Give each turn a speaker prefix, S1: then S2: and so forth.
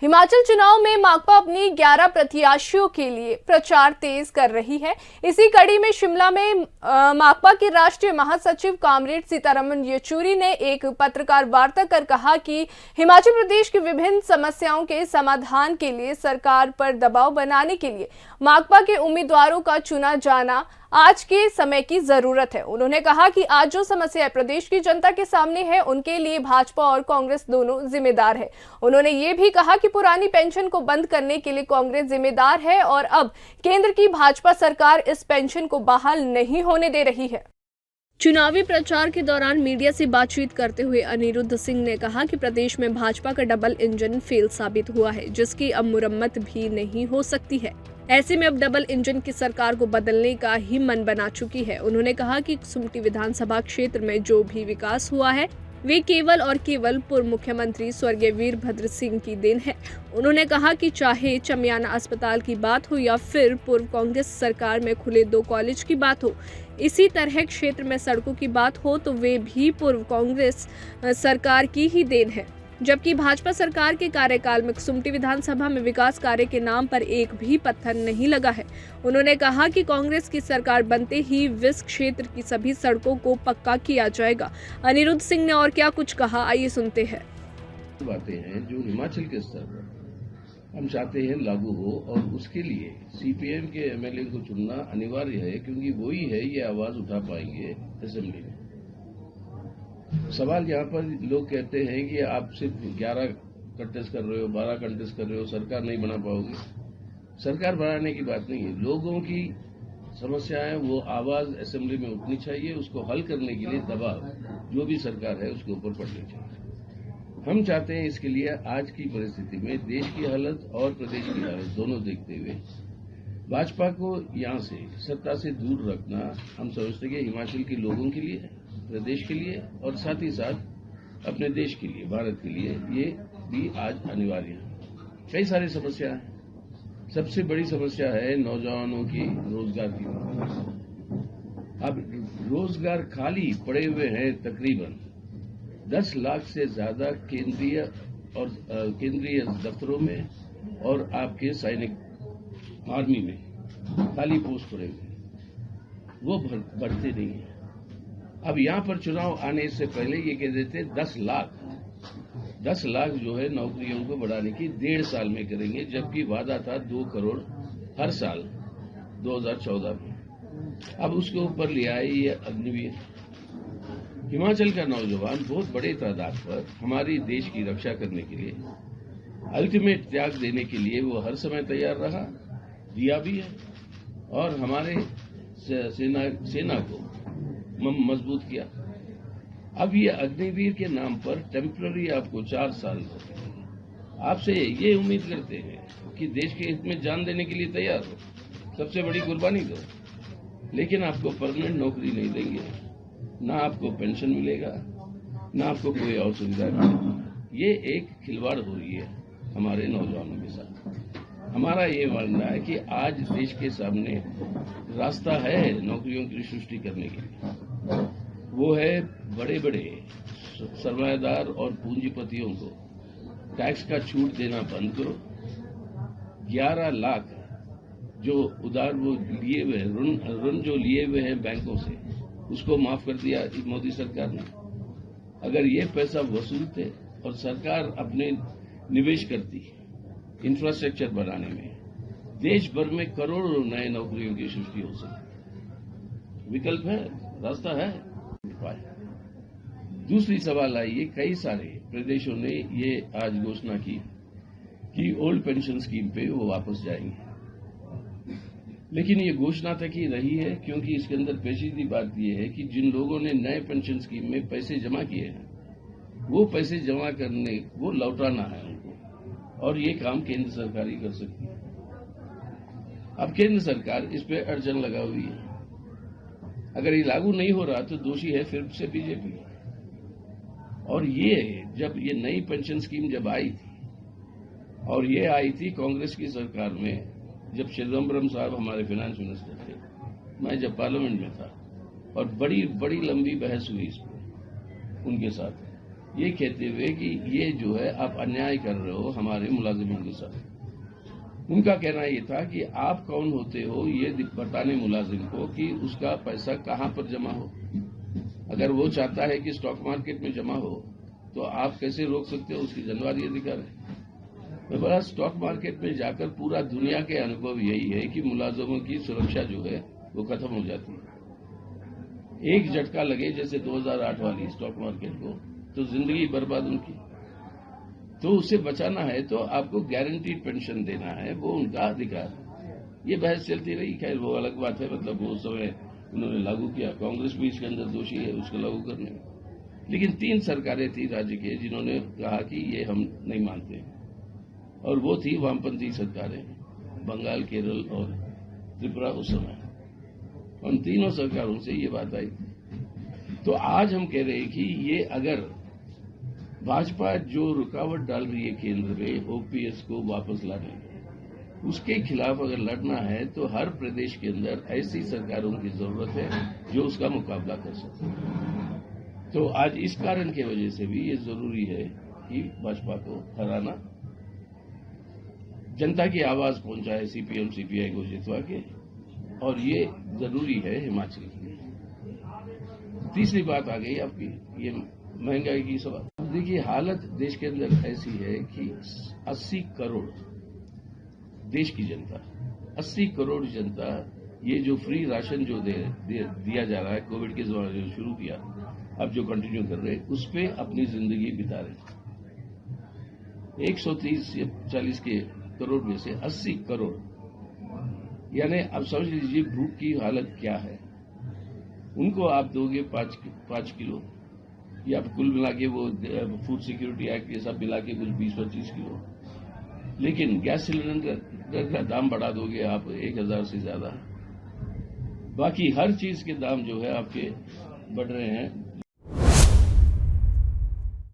S1: हिमाचल चुनाव में माकपा अपनी 11 प्रत्याशियों के लिए प्रचार तेज कर रही है। इसी कड़ी में शिमला में माकपा के राष्ट्रीय महासचिव कॉमरेड सीतारमण येचुरी ने एक पत्रकार वार्ता कर कहा कि हिमाचल प्रदेश की विभिन्न समस्याओं के समाधान के लिए सरकार पर दबाव बनाने के लिए माकपा के उम्मीदवारों का चुना जाना आज के समय की जरूरत है। उन्होंने कहा कि आज जो समस्या प्रदेश की जनता के सामने है, उनके लिए भाजपा और कांग्रेस दोनों जिम्मेदार है। उन्होंने ये भी कहा कि पुरानी पेंशन को बंद करने के लिए कांग्रेस जिम्मेदार है और अब केंद्र की भाजपा सरकार इस पेंशन को बहाल नहीं होने दे रही है। चुनावी प्रचार के दौरान मीडिया से बातचीत करते हुए अनिरुद्ध सिंह ने कहा कि प्रदेश में भाजपा का डबल इंजन फेल साबित हुआ है, जिसकी अब मुरम्मत भी नहीं हो सकती है। ऐसे में अब डबल इंजन की सरकार को बदलने का ही मन बना चुकी है। उन्होंने कहा कि कुसुम्पटी विधानसभा क्षेत्र में जो भी विकास हुआ है वे केवल और केवल पूर्व मुख्यमंत्री स्वर्गीय वीरभद्र सिंह की देन है। उन्होंने कहा कि चाहे चमियाना अस्पताल की बात हो या फिर पूर्व कांग्रेस सरकार में खुले 2 कॉलेज की बात हो, इसी तरह क्षेत्र में सड़कों की बात हो तो वे भी पूर्व कांग्रेस सरकार की ही देन है। जबकि भाजपा सरकार के कार्यकाल में कुसुम्पटी विधानसभा में विकास कार्य के नाम पर एक भी पत्थर नहीं लगा है। उन्होंने कहा कि कांग्रेस की सरकार बनते ही विस क्षेत्र की सभी सड़कों को पक्का किया जाएगा। अनिरुद्ध सिंह ने और क्या कुछ कहा, आइए सुनते हैं।
S2: बातें हैं जो हिमाचल के स्तर पर हम चाहते हैं लागू हो और उसके लिए सीपीएम के एमएलए को चुनना अनिवार्य है, क्योंकि वही है ये आवाज उठा पाएंगे असेंबली में। सवाल यहाँ पर लोग कहते हैं कि आप सिर्फ 11 कंटेस्ट कर रहे हो, 12 कंटेस्ट कर रहे हो, सरकार नहीं बना पाओगे। सरकार बनाने की बात नहीं है, लोगों की समस्याएं वो आवाज असेंबली में उठनी चाहिए, उसको हल करने के लिए दबाव जो भी सरकार है उसके ऊपर पड़नी चाहिए। हम चाहते हैं इसके लिए आज की परिस्थिति में देश की हालत और प्रदेश की हालत दोनों देखते हुए भाजपा को यहाँ से सत्ता से दूर रखना हम समझते हैं कि हिमाचल के लोगों के लिए, प्रदेश के लिए और साथ ही साथ अपने देश के लिए, भारत के लिए ये भी आज अनिवार्य है। कई सारी समस्या है। सबसे बड़ी समस्या है नौजवानों की रोजगार की। अब रोजगार खाली पड़े हुए हैं तकरीबन 10 लाख से ज्यादा केंद्रीय दफ्तरों में और आपके सैनिक आर्मी में खाली पोस्ट पड़े हुए, वो बढ़ते नहीं है। अब यहाँ पर चुनाव आने से पहले ये कह देते 10 लाख जो है नौकरियों को बढ़ाने की 1.5 साल में करेंगे, जबकि वादा था 2 करोड़ हर साल 2014 में। अब उसके ऊपर लिया है ये अग्निवीर। हिमाचल का नौजवान बहुत बड़े तादाद पर हमारी देश की रक्षा करने के लिए अल्टीमेट त्याग देने के लिए वो हर समय तैयार रहा, दिया भी है और हमारे सेना को मजबूत किया। अब ये अग्निवीर के नाम पर टेम्पररी आपको 4 साल आपसे ये उम्मीद करते हैं कि देश के हित में जान देने के लिए तैयार हो, सबसे बड़ी कुर्बानी दो, लेकिन आपको परमानेंट नौकरी नहीं देंगे, ना आपको पेंशन मिलेगा, ना आपको कोई और सुविधा मिलेगी। ये एक खिलवाड़ हो रही है हमारे नौजवानों के साथ। हमारा ये मानना है कि आज देश के सामने रास्ता है नौकरियों की सृष्टि करने के लिए, वो है बड़े बड़े सरमायादार और पूंजीपतियों को टैक्स का छूट देना बंद करो। 11 लाख जो उधार वो लिए हुए ऋण जो लिए हुए हैं बैंकों से, उसको माफ कर दिया मोदी सरकार ने। अगर ये पैसा वसूलते और सरकार अपने निवेश करती इंफ्रास्ट्रक्चर बनाने में, देश भर में करोड़ों नए नौकरियों की सृष्टि हो सकती। विकल्प है, रास्ता है। दूसरी सवाल आई है, कई सारे प्रदेशों ने ये आज घोषणा की कि ओल्ड पेंशन स्कीम पे वो वापस जाएंगे, लेकिन ये घोषणा तक ही रही है, क्योंकि इसके अंदर पेचीदी बात यह है कि जिन लोगों ने नए पेंशन स्कीम में पैसे जमा किए हैं, वो पैसे जमा करने वो लौटाना है उनको, और ये काम केंद्र सरकार ही कर सकती है। अब केंद्र सरकार इस पे अड़चन लगा हुई है। अगर ये लागू नहीं हो रहा तो दोषी है फिर से बीजेपी। और ये जब ये नई पेंशन स्कीम जब आई थी, और ये आई थी कांग्रेस की सरकार में, जब चिदम्बरम साहब हमारे फाइनेंस मिनिस्टर थे, मैं जब पार्लियामेंट में था, और बड़ी बड़ी लंबी बहस हुई इस पर उनके साथ। ये कहते हुए कि ये जो है आप अन्याय कर रहे हो हमारे मुलाजिमों के साथ। उनका कहना ये था कि आप कौन होते हो ये बताने मुलाजिम को कि उसका पैसा कहां पर जमा हो। अगर वो चाहता है कि स्टॉक मार्केट में जमा हो तो आप कैसे रोक सकते हो, उसकी जनवारी अधिकार है। मैं बोला स्टॉक मार्केट में जाकर पूरा दुनिया के अनुभव यही है कि मुलाजिमों की सुरक्षा जो है वो खत्म हो जाती है। एक झटका लगे जैसे 2008 वाली स्टॉक मार्केट को तो जिंदगी बर्बाद उनकी। तो उसे बचाना है तो आपको गारंटीड पेंशन देना है, वो उनका अधिकार है। ये बहस चलती रही, खैर वो अलग बात है, मतलब वो समय उन्होंने लागू किया, कांग्रेस भी इसके अंदर दोषी है उसको लागू करने में। लेकिन 3 सरकारें थी राज्य के जिन्होंने कहा कि ये हम नहीं मानते, और वो थी वामपंथी सरकारें, बंगाल, केरल और त्रिपुरा उस समय। उन तीनों सरकारों से ये बात आई। तो आज हम कह रहे हैं कि ये अगर भाजपा जो रुकावट डाल रही है केंद्र में ओपीएस को वापस लाने, उसके खिलाफ अगर लड़ना है तो हर प्रदेश के अंदर ऐसी सरकारों की जरूरत है जो उसका मुकाबला कर सके। तो आज इस कारण की वजह से भी ये जरूरी है कि भाजपा को हराना, जनता की आवाज पहुंचाए सीपीएम सीपीआई को जितवा के, और ये जरूरी है हिमाचल के लिए। तीसरी बात आ गई आपकी ये महंगाई की सवाल। देखिए हालत देश के अंदर ऐसी है कि 80 करोड़ देश की जनता, 80 करोड़ जनता ये जो फ्री राशन जो दिया जा रहा है कोविड के दौरान जो शुरू किया, अब जो कंटिन्यू कर रहे हैं, उस पे अपनी जिंदगी बिता रहे। 130 या 40 के करोड़ में से 80 करोड़, यानी अब समझ लीजिए भूख की हालत क्या है। उनको आप दोगे 5 किलो, या कुल मिला के वो फूड सिक्योरिटी एक्ट ये सब मिला के कुछ 20-25 किलो, लेकिन गैस सिलेंडर का दाम बढ़ा दोगे आप 1000 से ज्यादा। बाकी हर चीज के दाम जो है आपके बढ़ रहे हैं।